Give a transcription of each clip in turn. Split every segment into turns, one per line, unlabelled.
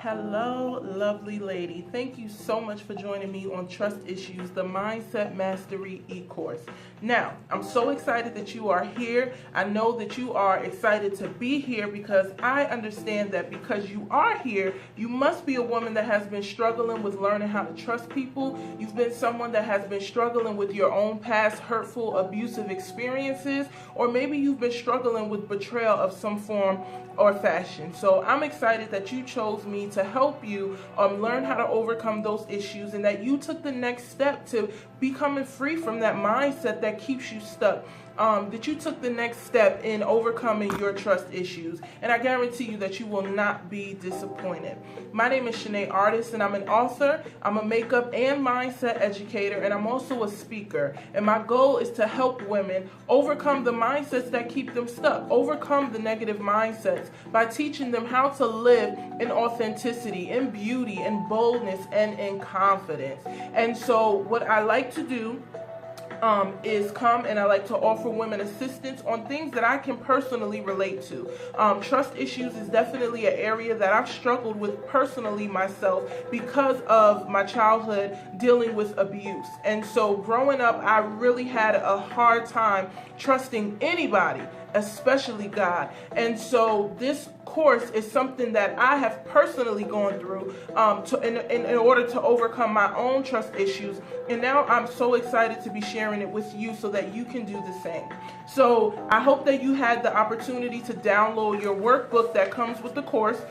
Hello, lovely lady. Thank you so much for joining me on Trust Issues, the Mindset Mastery e-course. Now, I'm so excited that you are here. I know that you are excited to be here because I understand that because you are here, you must be a woman that has been struggling with learning how to trust people. You've been someone that has been struggling with your own past hurtful, abusive experiences, or maybe you've been struggling with betrayal of some form or fashion. So I'm excited that you chose me to help you learn how to overcome those issues, and that you took the next step to becoming free from that mindset that keeps you stuck. That you took the next step in overcoming your trust issues, and I guarantee you that you will not be disappointed. My name is Shanae Artist, and I'm an author, I'm a makeup and mindset educator, and I'm also a speaker. And my goal is to help women overcome the mindsets that keep them stuck, overcome the negative mindsets by teaching them how to live in authenticity, in beauty, in boldness, and in confidence. And so what I like to do is come and I like to offer women assistance on things that I can personally relate to. Trust issues is definitely an area that I've struggled with personally myself because of my childhood dealing with abuse. And so growing up, I really had a hard time trusting anybody, especially God. And so this course is something that I have personally gone through in order to overcome my own trust issues. And now I'm so excited to be sharing it with you so that you can do the same. So I hope that you had the opportunity to download your workbook that comes with the course.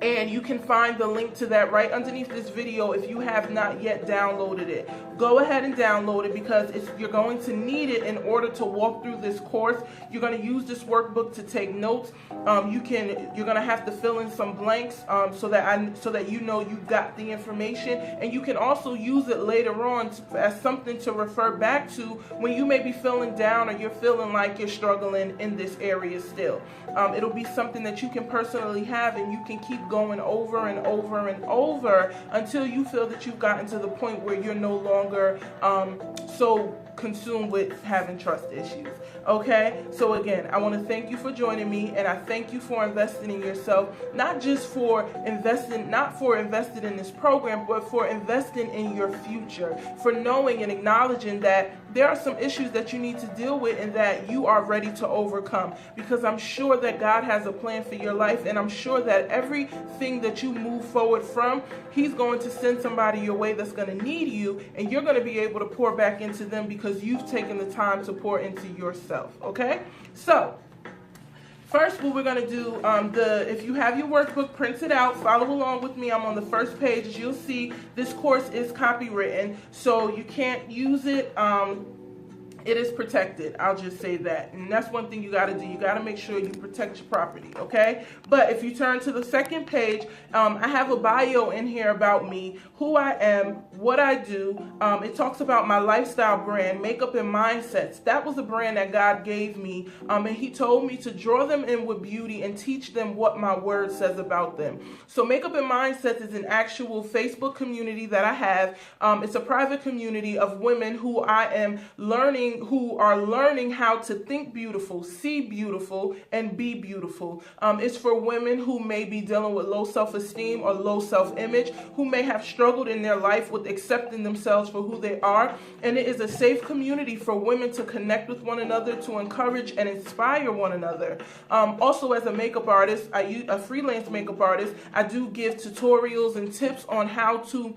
And you can find the link to that right underneath this video if you have not yet downloaded it. Go ahead and download it because you're going to need it in order to walk through this course. You're going to use this workbook to take notes. You're going to have to fill in some blanks so that you know you got the information, and you can also use it later on as something to refer back to when you may be feeling down or you're feeling like you're struggling in this area still. It'll be something that you can personally have, and you can keep going over and over and over until you feel that you've gotten to the point where you're no longer so consumed with having trust issues. Okay, so again, I want to thank you for joining me, and I thank you for investing in yourself, not for investing in this program, but for investing in your future, for knowing and acknowledging that there are some issues that you need to deal with and that you are ready to overcome, because I'm sure that God has a plan for your life, and I'm sure that everything that you move forward from, He's going to send somebody your way that's going to need you, and you're going to be able to pour back into them because you've taken the time to pour into yourself. Okay, so first, what we're going to do, if you have your workbook printed out, follow along with me. I'm on the first page. As you'll see, this course is copywritten, so you can't use it. It is protected. I'll just say that. And that's one thing you got to do. You got to make sure you protect your property, okay? But if you turn to the second page, I have a bio in here about me, who I am, what I do. It talks about my lifestyle brand, Makeup and Mindsets. That was a brand that God gave me, and He told me to draw them in with beauty and teach them what my word says about them. So Makeup and Mindsets is an actual Facebook community that I have. It's a private community of women who are learning how to think beautiful, see beautiful, and be beautiful. It's for women who may be dealing with low self-esteem or low self-image, who may have struggled in their life with accepting themselves for who they are. And it is a safe community for women to connect with one another, to encourage and inspire one another. Also, as a makeup artist, a freelance makeup artist, I do give tutorials and tips on how to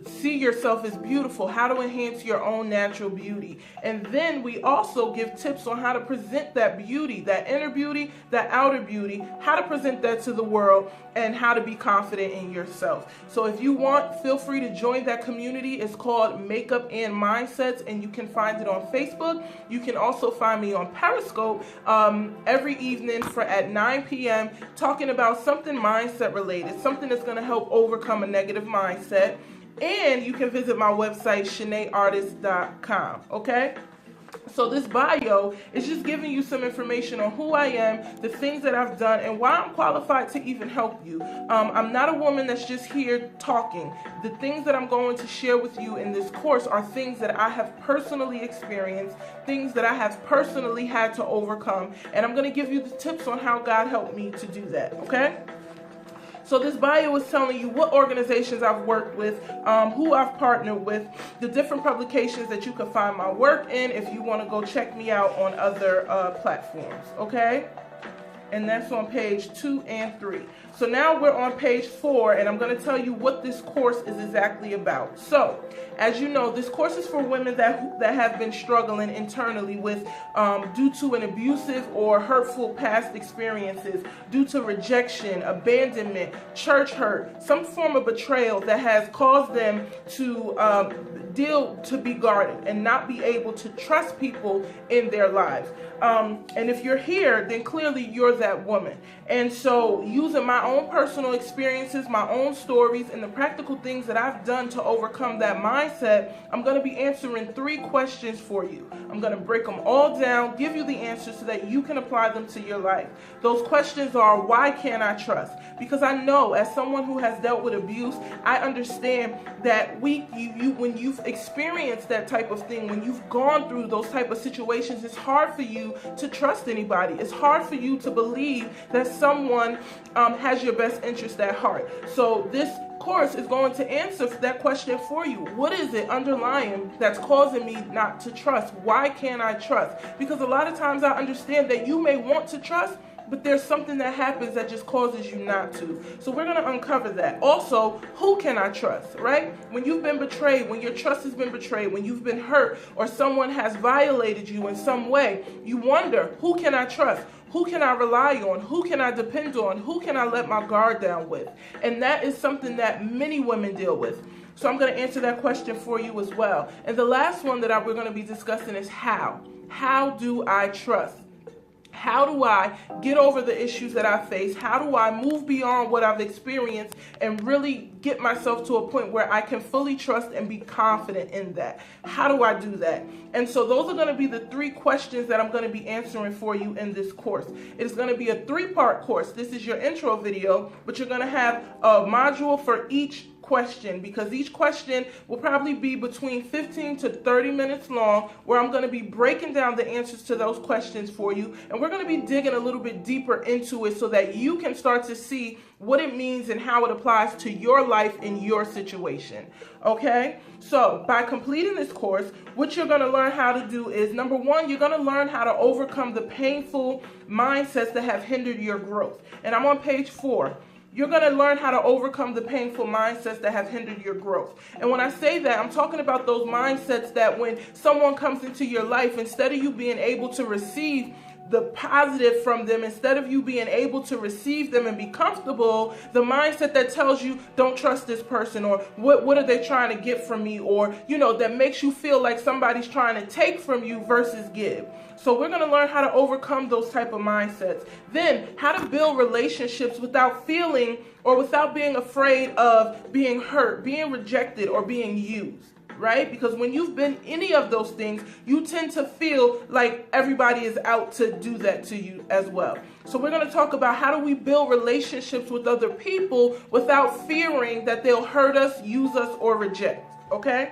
see yourself as beautiful, how to enhance your own natural beauty. And then we also give tips on how to present that beauty, that inner beauty, that outer beauty, how to present that to the world, and how to be confident in yourself. So if you want, feel free to join that community. It's called Makeup and Mindsets, and you can find it on Facebook. You can also find me on Periscope every evening at 9 p.m. talking about something mindset related, something that's going to help overcome a negative mindset. And you can visit my website, ShanaeArtist.com, okay? So this bio is just giving you some information on who I am, the things that I've done, and why I'm qualified to even help you. I'm not a woman that's just here talking. The things that I'm going to share with you in this course are things that I have personally experienced, things that I have personally had to overcome, and I'm going to give you the tips on how God helped me to do that, okay? So this bio is telling you what organizations I've worked with, who I've partnered with, the different publications that you can find my work in if you want to go check me out on other platforms, okay? And that's on page 2 and 3. So now we're on page 4, and I'm going to tell you what this course is exactly about. So, as you know, this course is for women that have been struggling internally with due to an abusive or hurtful past experiences, due to rejection, abandonment, church hurt, some form of betrayal that has caused them to be guarded and not be able to trust people in their lives. And if you're here, then clearly you're that woman. And so using my own personal experiences, my own stories, and the practical things that I've done to overcome that mindset, I'm going to be answering 3 questions for you. I'm going to break them all down, give you the answers so that you can apply them to your life. Those questions are, why can't I trust? Because I know, as someone who has dealt with abuse, I understand that when you've experienced that type of thing, when you've gone through those type of situations, it's hard for you to trust anybody. It's hard for you to believe that someone has your best interest at heart. So this course is going to answer that question for you. What is it underlying that's causing me not to trust? Why can't I trust? Because a lot of times I understand that you may want to trust, but there's something that happens that just causes you not to. So we're going to uncover that. Also, who can I trust, right? When you've been betrayed, when your trust has been betrayed, when you've been hurt, or someone has violated you in some way, you wonder, who can I trust? Who can I rely on? Who can I depend on? Who can I let my guard down with? And that is something that many women deal with. So I'm going to answer that question for you as well. And the last one that we're going to be discussing is how. How do I trust? How do I get over the issues that I face? How do I move beyond what I've experienced and really get myself to a point where I can fully trust and be confident in that? How do I do that? And so those are going to be the 3 questions that I'm going to be answering for you in this course. It's going to be a 3-part course. This is your intro video, but you're going to have a module for each question, because each question will probably be between 15 to 30 minutes long, where I'm going to be breaking down the answers to those questions for you, and we're going to be digging a little bit deeper into it so that you can start to see what it means and how it applies to your life and your situation. Okay? So by completing this course, what you're going to learn how to do is, number 1, you're going to learn how to overcome the painful mindsets that have hindered your growth. And I'm on page 4. You're going to learn how to overcome the painful mindsets that have hindered your growth. And when I say that, I'm talking about those mindsets that when someone comes into your life, instead of you being able to receive the positive from them, instead of you being able to receive them and be comfortable, the mindset that tells you, don't trust this person, or what are they trying to get from me, or, that makes you feel like somebody's trying to take from you versus give. So we're going to learn how to overcome those type of mindsets. Then, how to build relationships without feeling or without being afraid of being hurt, being rejected, or being used. Right? Because when you've been any of those things, you tend to feel like everybody is out to do that to you as well. So we're going to talk about how do we build relationships with other people without fearing that they'll hurt us, use us, or reject. Okay?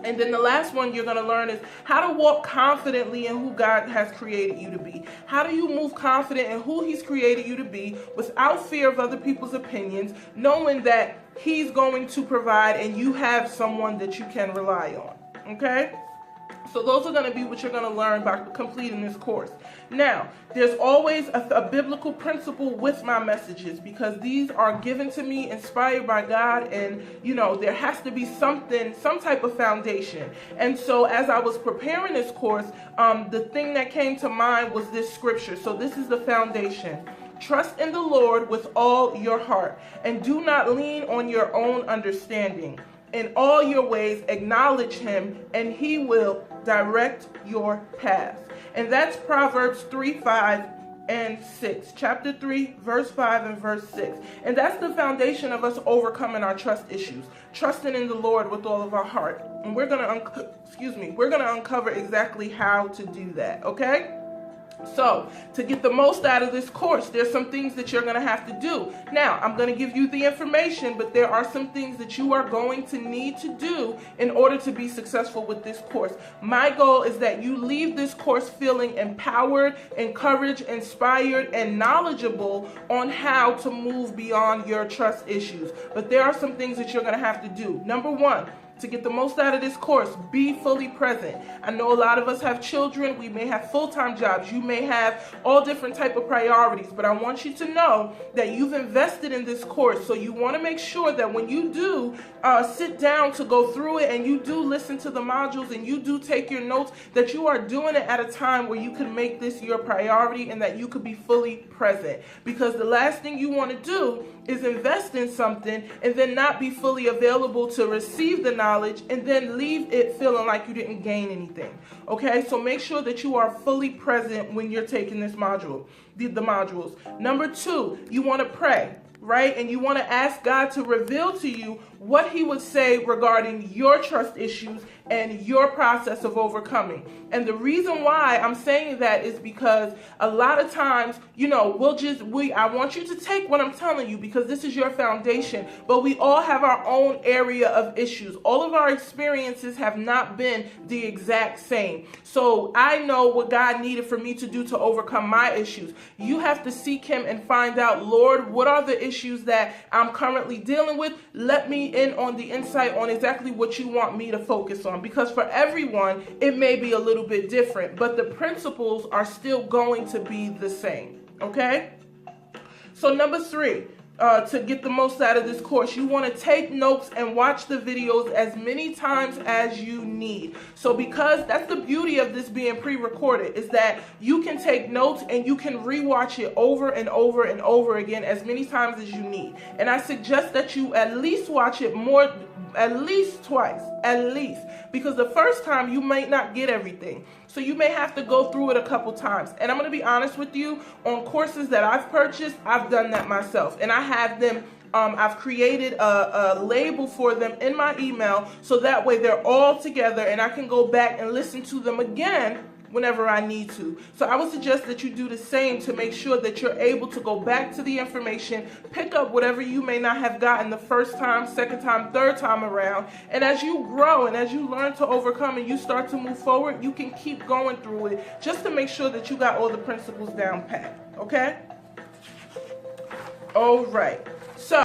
And then the last one you're going to learn is how to walk confidently in who God has created you to be. How do you move confident in who He's created you to be without fear of other people's opinions, knowing that He's going to provide and you have someone that you can rely on. Okay? So those are going to be what you're going to learn by completing this course. Now, there's always a biblical principle with my messages, because these are given to me, inspired by God, and, there has to be some type of foundation. And so as I was preparing this course, the thing that came to mind was this scripture. So this is the foundation. Trust in the Lord with all your heart, and do not lean on your own understanding. In all your ways, acknowledge Him, and He will direct your path. And that's Proverbs 3:5 and 6. Chapter 3, verse 5 and verse 6. And that's the foundation of us overcoming our trust issues. Trusting in the Lord with all of our heart. And we're going to uncover exactly how to do that, okay? So, to get the most out of this course, there's some things that you're going to have to do. Now, I'm going to give you the information, but there are some things that you are going to need to do in order to be successful with this course. My goal is that you leave this course feeling empowered, encouraged, inspired, and knowledgeable on how to move beyond your trust issues. But there are some things that you're going to have to do. Number one, to get the most out of this course, be fully present. I know a lot of us have children. We may have full-time jobs. You may have all different type of priorities, but I want you to know that you've invested in this course. So you want to make sure that when you do sit down to go through it and you do listen to the modules and you do take your notes, that you are doing it at a time where you can make this your priority and that you could be fully present. Because the last thing you want to do is invest in something and then not be fully available to receive the knowledge and then leave it feeling like you didn't gain anything. Okay, so make sure that you are fully present when you're taking this module, the modules. Number two, you want to pray, right? And you want to ask God to reveal to you what he would say regarding your trust issues and your process of overcoming. And the reason why I'm saying that is because a lot of times, I want you to take what I'm telling you because this is your foundation, but we all have our own area of issues. All of our experiences have not been the exact same. So I know what God needed for me to do to overcome my issues. You have to seek him and find out, Lord, what are the issues that I'm currently dealing with? Let me in on the insight on exactly what you want me to focus on. Because for everyone, it may be a little bit different, but the principles are still going to be the same. Okay? So number three, to get the most out of this course, you want to take notes and watch the videos as many times as you need. So because that's the beauty of this being pre-recorded, is that you can take notes and you can rewatch it over and over and over again as many times as you need. And I suggest that you at least watch it at least twice, because the first time you might not get everything. So you may have to go through it a couple times. And I'm going to be honest with you, on courses that I've purchased, I've done that myself. And I have them, I've created a label for them in my email, so that way they're all together and I can go back and listen to them again whenever I need to. So I would suggest that you do the same to make sure that you're able to go back to the information, pick up whatever you may not have gotten the first time, second time, third time around. And as you grow and as you learn to overcome and you start to move forward, you can keep going through it just to make sure that you got all the principles down pat. Okay? All right. So,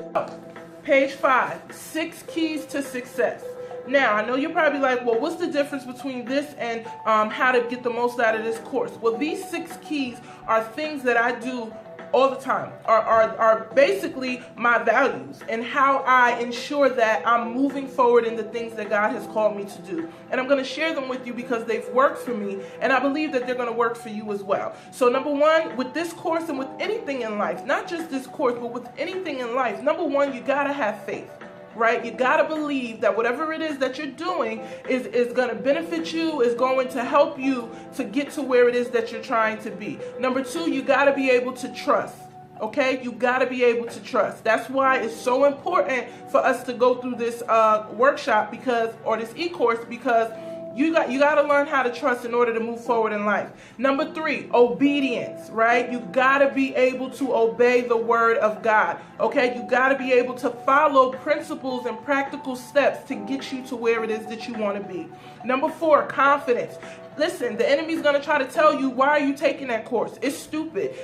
page 5, 6 keys to success. Now, I know you're probably like, well, what's the difference between this and how to get the most out of this course? Well, these 6 keys are things that I do all the time, are basically my values and how I ensure that I'm moving forward in the things that God has called me to do. And I'm going to share them with you because they've worked for me, and I believe that they're going to work for you as well. So number one, with this course and with anything in life, not just this course, but with anything in life, number one, you got to have faith. Right? You got to believe that whatever it is that you're doing is going to benefit you, is going to help you to get to where it is that you're trying to be. Number two, you got to be able to trust. Okay? You got to be able to trust. That's why it's so important for us to go through this workshop or this e-course, because you got to learn how to trust in order to move forward in life. Number 3, obedience, right? You got to be able to obey the word of God, okay? You got to be able to follow principles and practical steps to get you to where it is that you want to be. Number 4, confidence. Listen, the enemy's going to try to tell you, why are you taking that course? It's stupid.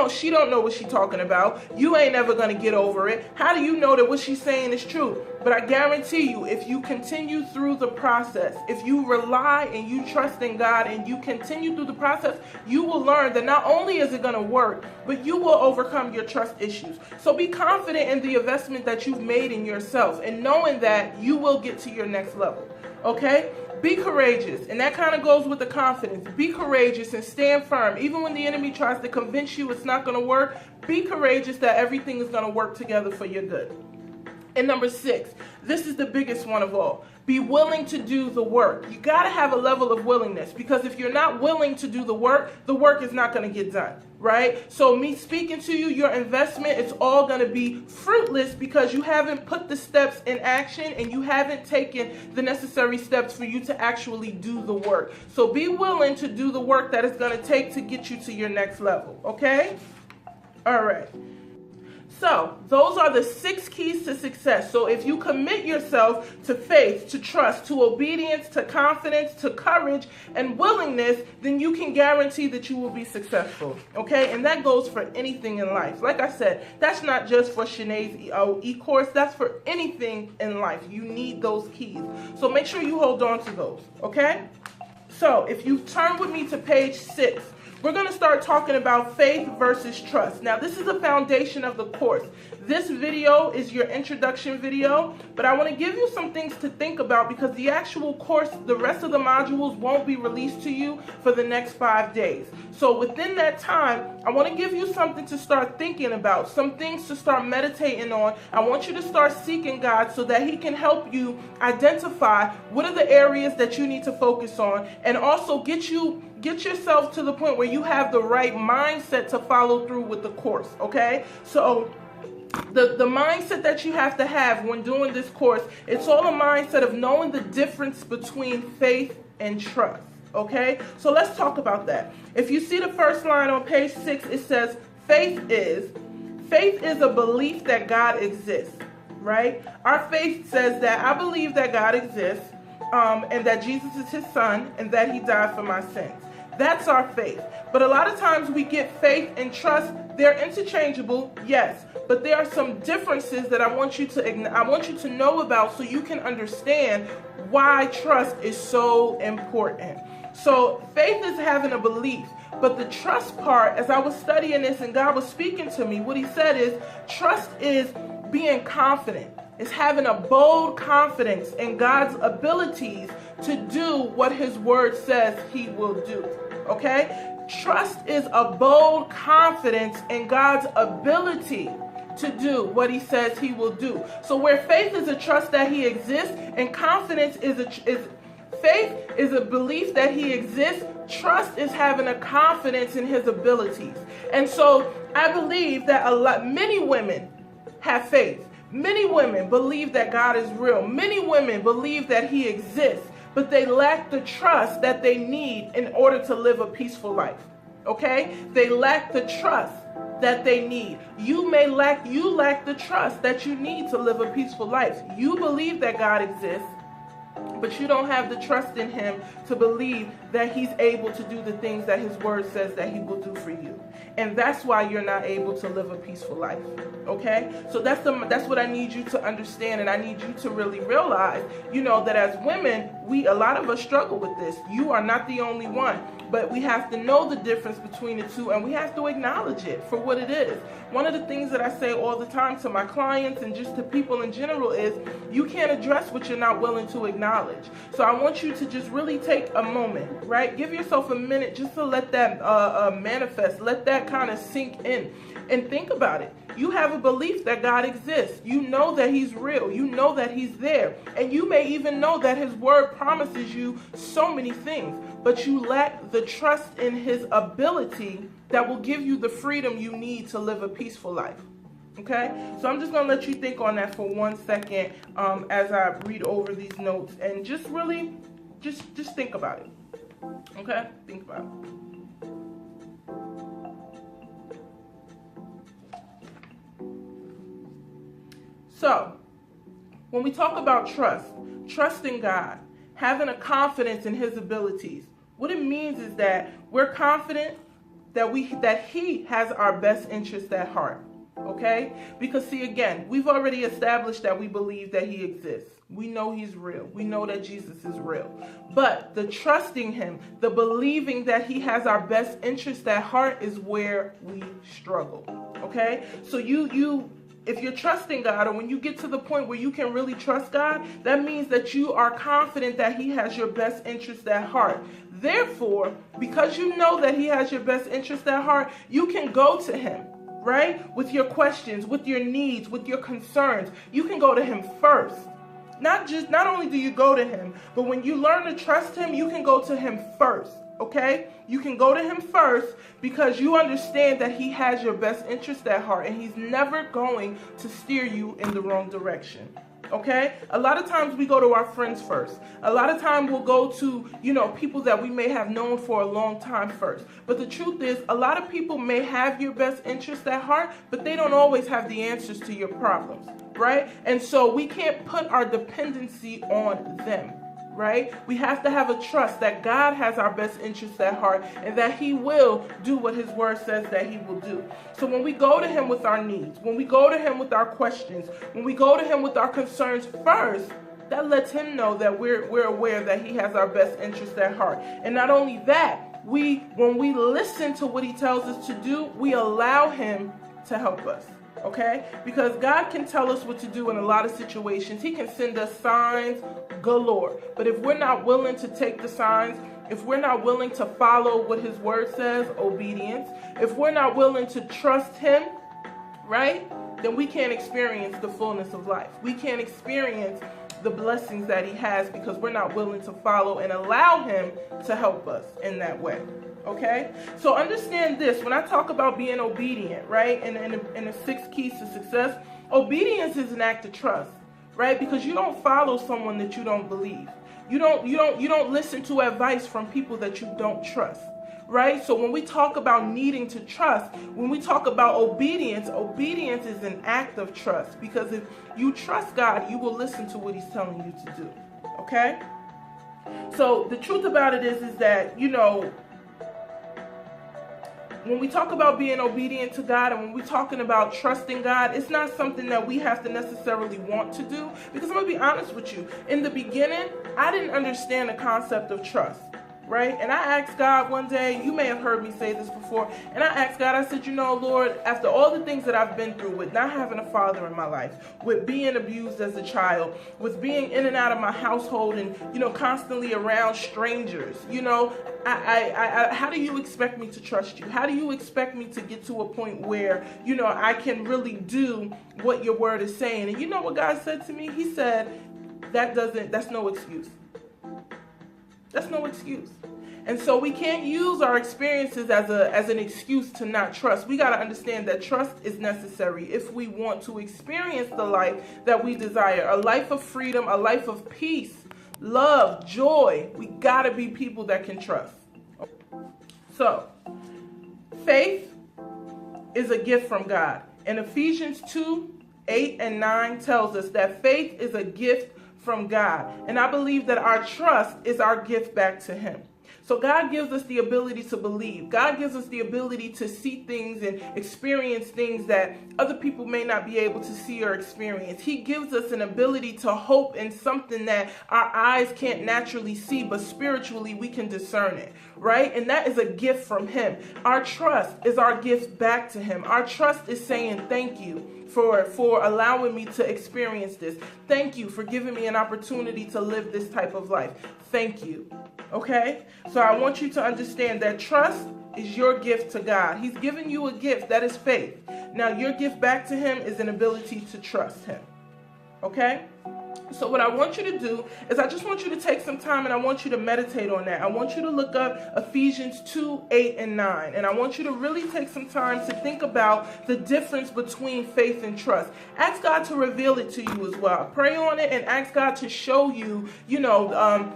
She don't know what she's talking about. You ain't never going to get over it. How do you know that what she's saying is true? But I guarantee you, if you continue through the process, if you rely and you trust in God and you continue through the process, you will learn that not only is it going to work, but you will overcome your trust issues. So be confident in the investment that you've made in yourself and knowing that you will get to your next level. Okay? Be courageous, and that kind of goes with the confidence. Be courageous and stand firm. Even when the enemy tries to convince you it's not going to work, be courageous that everything is going to work together for your good. And number 6, this is the biggest one of all. Be willing to do the work. You got to have a level of willingness, because if you're not willing to do the work is not going to get done. right? So me speaking to you, your investment, it's all going to be fruitless because you haven't put the steps in action and you haven't taken the necessary steps for you to actually do the work. So be willing to do the work that it's going to take to get you to your next level, okay? All right. So those are the 6 keys to success. So if you commit yourself to faith, to trust, to obedience, to confidence, to courage, and willingness, then you can guarantee that you will be successful. Okay? And that goes for anything in life. Like I said, that's not just for Shanae's e-course. That's for anything in life. You need those keys. So make sure you hold on to those. Okay? So if you turn with me to page 6, we're going to start talking about faith versus trust. Now, this is the foundation of the course. This video is your introduction video, but I want to give you some things to think about because the actual course, the rest of the modules won't be released to you for the next 5 days. So within that time, I want to give you something to start thinking about, some things to start meditating on. I want you to start seeking God so that He can help you identify what are the areas that you need to focus on, and also get yourself to the point where you have the right mindset to follow through with the course, okay? So the mindset that you have to have when doing this course, it's all a mindset of knowing the difference between faith and trust, okay? So let's talk about that. If you see the first line on page 6, it says, faith is a belief that God exists, right? Our faith says that I believe that God exists, and that Jesus is His Son, and that He died for my sins. That's our faith. But a lot of times we get faith and trust. They're interchangeable, yes, but there are some differences that I want you to know about so you can understand why trust is so important. So faith is having a belief, but the trust part, as I was studying this and God was speaking to me, what He said is trust is being confident. It's having a bold confidence in God's abilities to do what His word says He will do. Okay? Trust is a bold confidence in God's ability to do what He says He will do. So where faith is a trust that He exists, and confidence faith is a belief that He exists, trust is having a confidence in His abilities. And so I believe that many women have faith. Many women believe that God is real. Many women believe that He exists, but they lack the trust that they need in order to live a peaceful life. Okay? They lack the trust that they need. You lack the trust that you need to live a peaceful life. You believe that God exists, but you don't have the trust in Him to believe that He's able to do the things that His word says that He will do for you. And that's why you're not able to live a peaceful life. Okay? So that's what I need you to understand, and I need you to really realize, that as women, a lot of us struggle with this. You are not the only one, but we have to know the difference between the two, and we have to acknowledge it for what it is. One of the things that I say all the time to my clients and just to people in general is, you can't address what you're not willing to acknowledge. So I want you to just really take a moment, right? Give yourself a minute just to let that manifest, let that kind of sink in, and think about it. You have a belief that God exists. You know that He's real. You know that He's there. And you may even know that His word promises you so many things, but you lack the trust in His ability that will give you the freedom you need to live a peaceful life. Okay? So I'm just going to let you think on that for 1 second as I read over these notes, and just really, just think about it. Okay? Think about it. So, when we talk about trusting God, having a confidence in His abilities, what it means is that we're confident that He has our best interest at heart. Okay? Because see, again, we've already established that we believe that He exists. We know He's real. We know that Jesus is real. But the trusting Him, the believing that He has our best interest at heart is where we struggle. Okay? So if you're trusting God, or when you get to the point where you can really trust God, that means that you are confident that He has your best interest at heart. Therefore, because you know that He has your best interest at heart, you can go to Him, right? With your questions, with your needs, with your concerns. You can go to Him first. Not only do you go to Him, but when you learn to trust Him, you can go to Him first. Okay? You can go to him first because you understand that he has your best interest at heart and he's never going to steer you in the wrong direction. Okay? A lot of times we go to our friends first. A lot of times we'll go to, people that we may have known for a long time first. But the truth is, a lot of people may have your best interest at heart, but they don't always have the answers to your problems, right? And so we can't put our dependency on them. Right? We have to have a trust that God has our best interests at heart and that he will do what his word says that he will do. So when we go to him with our needs, when we go to him with our questions, when we go to him with our concerns first, that lets him know that we're aware that he has our best interests at heart. And not only that, when we listen to what he tells us to do, we allow him to help us. Okay? Because God can tell us what to do in a lot of situations. He can send us signs galore. But if we're not willing to take the signs, if we're not willing to follow what his word says, obedience, if we're not willing to trust him, right, then we can't experience the fullness of life. We can't experience the blessings that he has because we're not willing to follow and allow him to help us in that way. Okay? So understand this. When I talk about being obedient, right, and the 6 keys to success, obedience is an act of trust, right? Because you don't follow someone that you don't believe. You don't listen to advice from people that you don't trust, right? So when we talk about needing to trust, when we talk about obedience, obedience is an act of trust. Because if you trust God, you will listen to what he's telling you to do. Okay? So the truth about it is that, when we talk about being obedient to God and when we're talking about trusting God, it's not something that we have to necessarily want to do. Because I'm going to be honest with you. In the beginning, I didn't understand the concept of trust, right? And I asked God one day, you may have heard me say this before, and I asked God, I said, Lord, after all the things that I've been through with not having a father in my life, with being abused as a child, with being in and out of my household and, constantly around strangers, how do you expect me to trust you? How do you expect me to get to a point where, I can really do what your word is saying? And you know what God said to me? He said, that's no excuse. That's no excuse. And so we can't use our experiences as an excuse to not trust. We got to understand that trust is necessary if we want to experience the life that we desire, a life of freedom, a life of peace, love, joy. We got to be people that can trust. So, faith is a gift from God. And Ephesians 2:8-9 tells us that faith is a gift from God. And I believe that our trust is our gift back to him. So God gives us the ability to believe. God gives us the ability to see things and experience things that other people may not be able to see or experience. He gives us an ability to hope in something that our eyes can't naturally see, but spiritually we can discern it, right? And that is a gift from him. Our trust is our gift back to him. Our trust is saying thank you for allowing me to experience this. Thank you for giving me an opportunity to live this type of life. Thank you. Okay? So I want you to understand that trust is your gift to God. He's given you a gift that is faith. Now your gift back to him is an ability to trust him. Okay? So what I want you to do is I just want you to take some time and I want you to meditate on that. I want you to look up Ephesians 2:8-9. And I want you to really take some time to think about the difference between faith and trust. Ask God to reveal it to you as well. Pray on it and ask God to show you,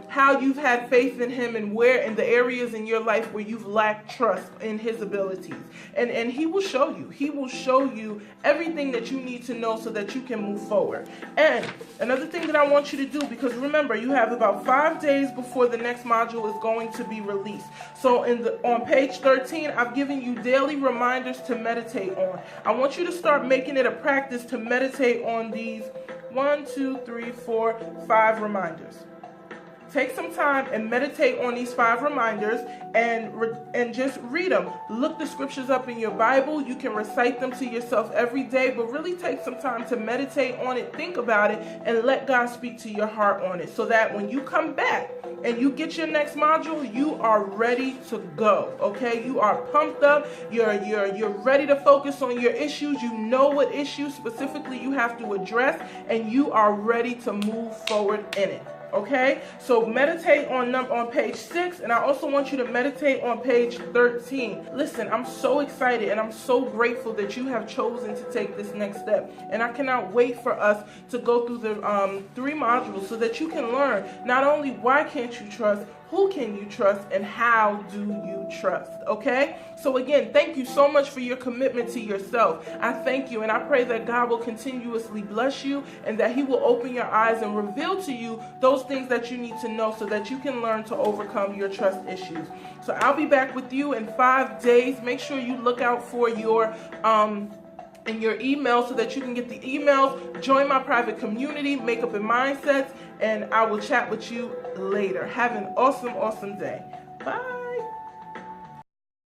how you've had faith in him and where in the areas in your life where you've lacked trust in his abilities. And he will show you. He will show you everything that you need to know so that you can move forward. And another thing that I want you to do, because remember, you have about 5 days before the next module is going to be released. So on page 13, I've given you daily reminders to meditate on. I want you to start making it a practice to meditate on these 1, 2, 3, 4, 5 reminders. Take some time and meditate on these 5 reminders and just read them. Look the scriptures up in your Bible. You can recite them to yourself every day, but really take some time to meditate on it, think about it, and let God speak to your heart on it so that when you come back and you get your next module, you are ready to go, okay? You are pumped up. You're ready to focus on your issues. You know what issues specifically you have to address, and you are ready to move forward in it. Okay, so meditate on page 6, and I also want you to meditate on page 13. Listen, I'm so excited and I'm so grateful that you have chosen to take this next step, and I cannot wait for us to go through the 3 modules so that you can learn not only why can't you trust, who can you trust, and how do you trust, okay? So again, thank you so much for your commitment to yourself. I thank you, and I pray that God will continuously bless you and that he will open your eyes and reveal to you those things that you need to know so that you can learn to overcome your trust issues. So I'll be back with you in 5 days. Make sure you look out for your in your email so that you can get the emails, join my private community, Makeup and Mindsets, and I will chat with you later. Have an awesome, awesome day. Bye.